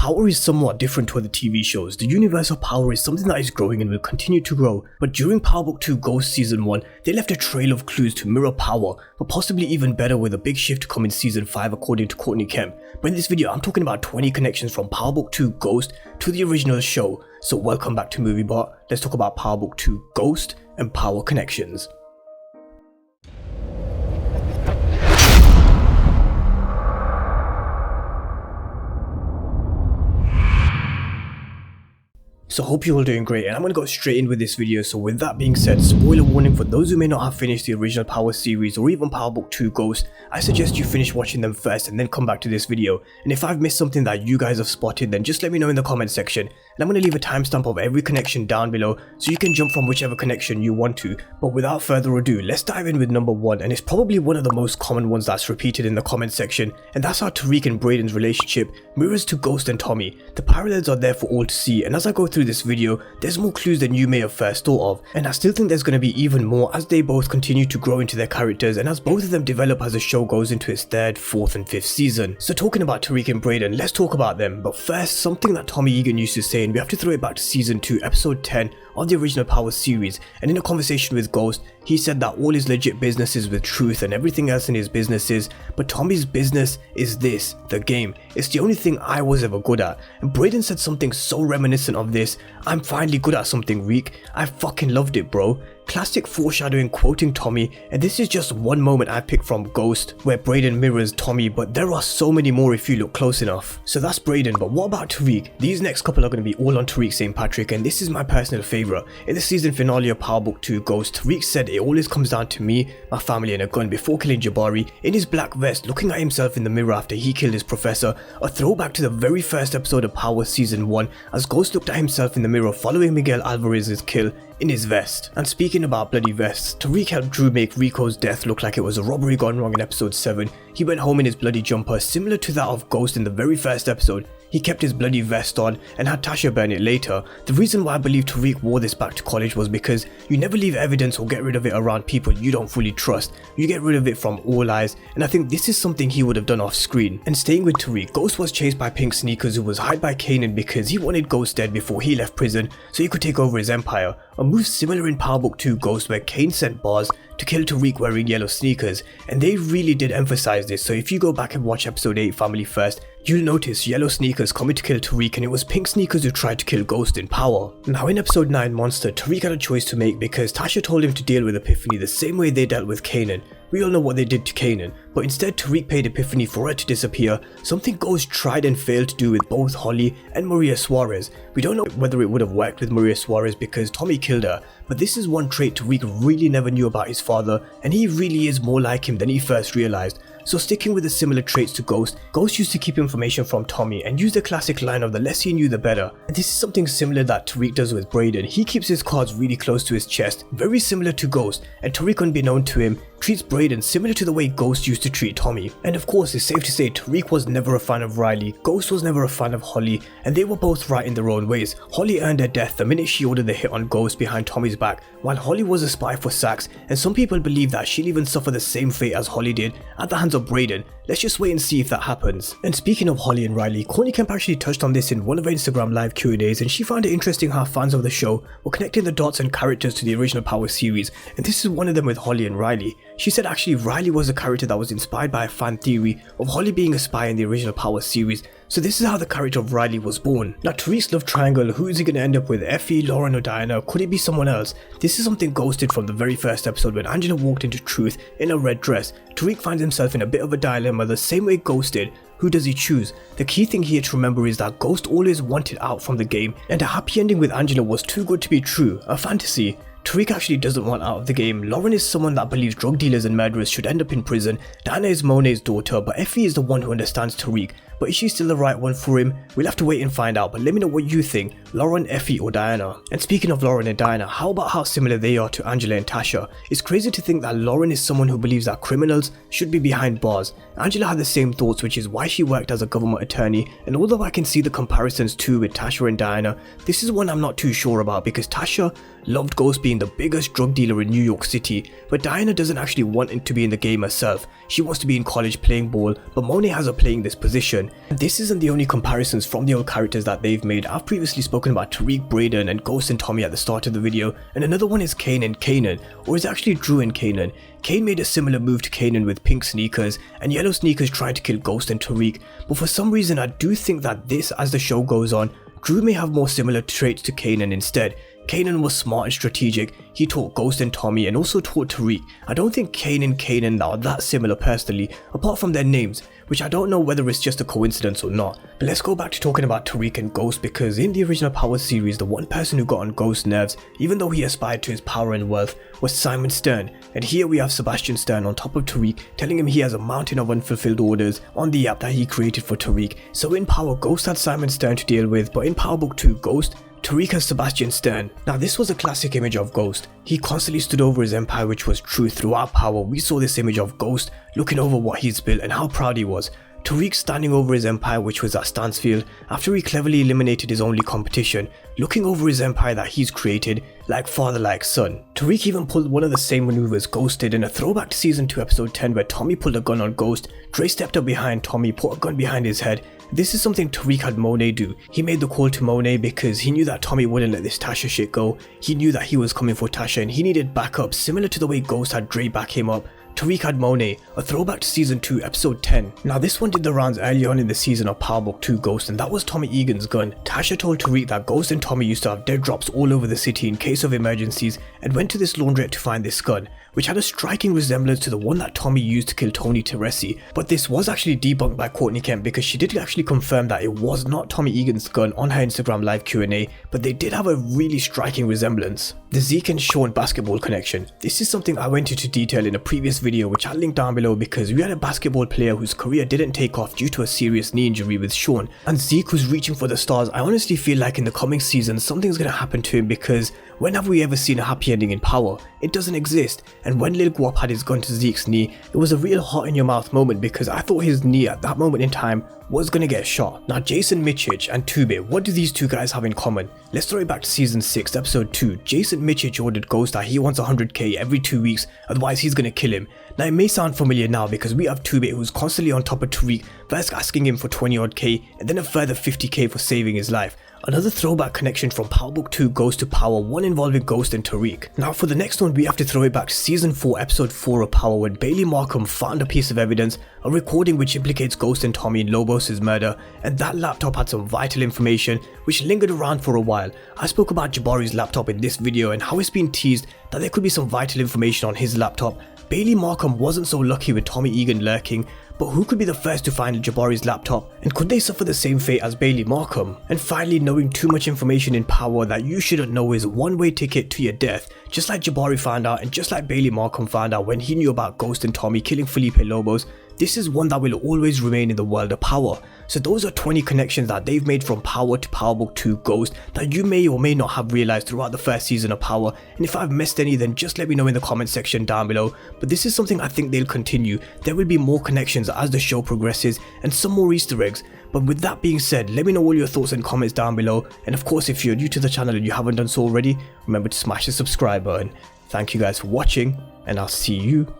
Power is somewhat different to other TV shows. The universe of Power is something that is growing and will continue to grow, but during Power Book 2 Ghost Season 1, they left a trail of clues to mirror Power, but possibly even better with a big shift to come in Season 5 according to Courtney Kemp. But in this video, I'm talking about 20 connections from Power Book 2 Ghost to the original show. So welcome back to MovieBot. Let's talk about Power Book 2 Ghost and Power connections. So hope you're all doing great, and I'm going to go straight in with this video. So with that being said, spoiler warning for those who may not have finished the original Power series or even Power Book 2 Ghost, I suggest you finish watching them first and then come back to this video. And if I've missed something that you guys have spotted, then just let me know in the comment section. And I'm going to leave a timestamp of every connection down below so you can jump from whichever connection you want to. But without further ado, let's dive in with number 1, and it's probably one of the most common ones that's repeated in the comment section, and that's how Tariq and Brayden's relationship mirrors to Ghost and Tommy. The parallels are there for all to see, and as I go through this video, there's more clues than you may have first thought of, and I still think there's going to be even more as they both continue to grow into their characters and as both of them develop as the show goes into its 3rd, 4th and 5th season. So talking about Tariq and Brayden, let's talk about them, but first something that Tommy Egan used to say, and we have to throw it back to Season 2 Episode 10 of the original Power series, and in a conversation with Ghost, he said that all his legit business is with Truth and everything else in his business is, but Tommy's business is this, the game. It's the only thing I was ever good at. And Brayden said something so reminiscent of this: I'm finally good at something, Reek. I fucking loved it, bro. Classic foreshadowing quoting Tommy, and this is just one moment I picked from Ghost where Brayden mirrors Tommy, but there are so many more if you look close enough. So that's Brayden, but what about Tariq? These next couple are going to be all on Tariq St. Patrick, and this is my personal favourite. In the season finale of Power Book 2 Ghost, Tariq said it always comes down to me, my family and a gun before killing Jabari, in his black vest looking at himself in the mirror after he killed his professor, a throwback to the very first episode of Power Season 1 as Ghost looked at himself in the mirror following Miguel Alvarez's kill in his vest. And speaking about bloody vests, Tariq helped Drew make Rico's death look like it was a robbery gone wrong in episode 7. He went home in his bloody jumper similar to that of Ghost in the very first episode. He kept his bloody vest on and had Tasha burn it later. The reason why I believe Tariq wore this back to college was because you never leave evidence or get rid of it around people you don't fully trust. You get rid of it from all eyes, and I think this is something he would have done off screen. And staying with Tariq, Ghost was chased by Pink Sneakers, who was hired by Kanan because he wanted Ghost dead before he left prison so he could take over his empire. A move similar in Power Book 2 Ghost where Kane sent Bars to kill Tariq wearing yellow sneakers, and they really did emphasize this. So if you go back and watch episode 8 Family First, you'll notice yellow sneakers coming to kill Tariq, and it was Pink Sneakers who tried to kill Ghost in Power. Now in episode 9 Monster, Tariq had a choice to make because Tasha told him to deal with Epiphany the same way they dealt with Kanan. We all know what they did to Kanan, but instead Tariq paid Epiphany for her to disappear, something Ghost tried and failed to do with both Holly and Maria Suarez. We don't know whether it would have worked with Maria Suarez because Tommy killed her, but this is one trait Tariq really never knew about his father, and he really is more like him than he first realized. So sticking with the similar traits to Ghost, Ghost used to keep information from Tommy and use the classic line of the less he knew the better. And this is something similar that Tariq does with Brayden. He keeps his cards really close to his chest, very similar to Ghost, and Tariq, unbeknown to him, treats Brayden similar to the way Ghost used to treat Tommy. And of course, it's safe to say Tariq was never a fan of Riley, Ghost was never a fan of Holly, and they were both right in their own ways. Holly earned her death the minute she ordered the hit on Ghost behind Tommy's back, while Holly was a spy for Saxe, and some people believe that she'll even suffer the same fate as Holly did at the hands of Brayden. Let's just wait and see if that happens. And speaking of Holly and Riley, Courtney Kemp actually touched on this in one of her Instagram live Q&As, and she found it interesting how fans of the show were connecting the dots and characters to the original Power series, and this is one of them with Holly and Riley. She said actually Riley was a character that was inspired by a fan theory of Holly being a spy in the original Power series, so this is how the character of Riley was born. Now Tariq's love triangle, who is he going to end up with? Effie, Lauren or Diana? Could it be someone else? This is something Ghost did from the very first episode when Angela walked into Truth in a red dress. Tariq finds himself in a bit of a dilemma the same way Ghost did. Who does he choose? The key thing here to remember is that Ghost always wanted out from the game, and a happy ending with Angela was too good to be true, a fantasy. Tariq actually doesn't want out of the game. Lauren is someone that believes drug dealers and murderers should end up in prison. Diana is Monet's daughter, but Effie is the one who understands Tariq. But is she still the right one for him? We'll have to wait and find out, but let me know what you think. Lauren, Effie or Diana? And speaking of Lauren and Diana, how about how similar they are to Angela and Tasha? It's crazy to think that Lauren is someone who believes that criminals should be behind bars. Angela had the same thoughts, which is why she worked as a government attorney, and although I can see the comparisons too with Tasha and Diana, this is one I'm not too sure about because Tasha loved Ghost being the biggest drug dealer in New York City, but Diana doesn't actually want him to be in the game herself. She wants to be in college playing ball, but Monet has her playing this position. Ghost-1. And this isn't the only comparisons from the old characters that they've made. I've previously spoken about Tariq, Brayden, and Ghost and Tommy at the start of the video, and another one is Kane and Kanan, or is actually Drew and Kanan. Kane made a similar move to Kanan with pink sneakers and yellow sneakers trying to kill Ghost and Tariq, but for some reason I do think that this, as the show goes on, Drew may have more similar traits to Kanan instead. Kanan was smart and strategic, he taught Ghost and Tommy and also taught Tariq. I don't think Kane and Kanan are that similar personally, apart from their names, which I don't know whether it's just a coincidence or not. But let's go back to talking about Tariq and Ghost, because in the original Power series, the one person who got on Ghost's nerves, even though he aspired to his power and wealth, was Simon Stern. And here we have Sebastian Stern on top of Tariq, telling him he has a mountain of unfulfilled orders on the app that he created for Tariq. So in Power, Ghost had Simon Stern to deal with, but in Power Book 2 Ghost, Tariq has Sebastian Stern. Now this was a classic image of Ghost. He constantly stood over his empire, which was true throughout Power. We saw this image of Ghost looking over what he's built and how proud he was. Tariq standing over his empire, which was at Stansfield, after he cleverly eliminated his only competition, looking over his empire that he's created, like father like son. Tariq even pulled one of the same maneuvers Ghost did in a throwback to season 2 episode 10 where Tommy pulled a gun on Ghost, Dre stepped up behind Tommy, put a gun behind his head. This is something Tariq had Monet do. He made the call to Monet because he knew that Tommy wouldn't let this Tasha shit go. He knew that he was coming for Tasha and he needed backup, similar to the way Ghost had Dre back him up. Tariq had Monet, a throwback to season 2 episode 10. Now this one did the rounds early on in the season of Power Book 2 Ghost, and that was Tommy Egan's gun. Tasha told Tariq that Ghost and Tommy used to have dead drops all over the city in case of emergencies, and went to this laundrette to find this gun, which had a striking resemblance to the one that Tommy used to kill Tony Teresi. But this was actually debunked by Courtney Kemp because she did actually confirm that it was not Tommy Egan's gun on her Instagram live Q&A, but they did have a really striking resemblance. The Zeke and Sean basketball connection. This is something I went into detail in a previous video which I'll link down below, because we had a basketball player whose career didn't take off due to a serious knee injury with Sean, and Zeke who's reaching for the stars. I honestly feel like in the coming season something's gonna happen to him, because when have we ever seen a happy ending in Power? It doesn't exist. And when Lil Guap had his gun to Zeke's knee, it was a real hot in your mouth moment, because I thought his knee at that moment in time was gonna get shot. Now Jason Michich and 2Bit, what do these two guys have in common? Let's throw it back to season 6 episode 2. Jason Michich ordered Ghost that he wants 100k every 2 weeks, otherwise he's gonna kill him. Now it may sound familiar now because we have 2Bit who's constantly on top of Tariq, first asking him for 20 odd k and then a further 50k for saving his life. Another throwback connection from Power Book 2 Ghost to Power 1 involving Ghost and Tariq. Now for the next one we have to throw it back to season 4 episode 4 of Power, when Bailey Markham found a piece of evidence, a recording which implicates Ghost and Tommy in Lobos' murder, and that laptop had some vital information which lingered around for a while. I spoke about Jabari's laptop in this video and how it's been teased that there could be some vital information on his laptop. Bailey Markham wasn't so lucky with Tommy Egan lurking, but who could be the first to find Jabari's laptop, and could they suffer the same fate as Bailey Markham? And finally, knowing too much information in Power that you shouldn't know is a one-way ticket to your death, just like Jabari found out and just like Bailey Markham found out when he knew about Ghost and Tommy killing Felipe Lobos. This is one that will always remain in the world of Power. So those are 20 connections that they've made from Power to Power Book 2 Ghost that you may or may not have realized throughout the first season of Power, and if I've missed any then just let me know in the comment section down below. But this is something I think they'll continue. There will be more connections as the show progresses and some more Easter eggs. But with that being said, let me know all your thoughts and comments down below, and of course if you're new to the channel and you haven't done so already, remember to smash the subscribe button. Thank you guys for watching, and I'll see you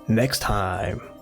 next time.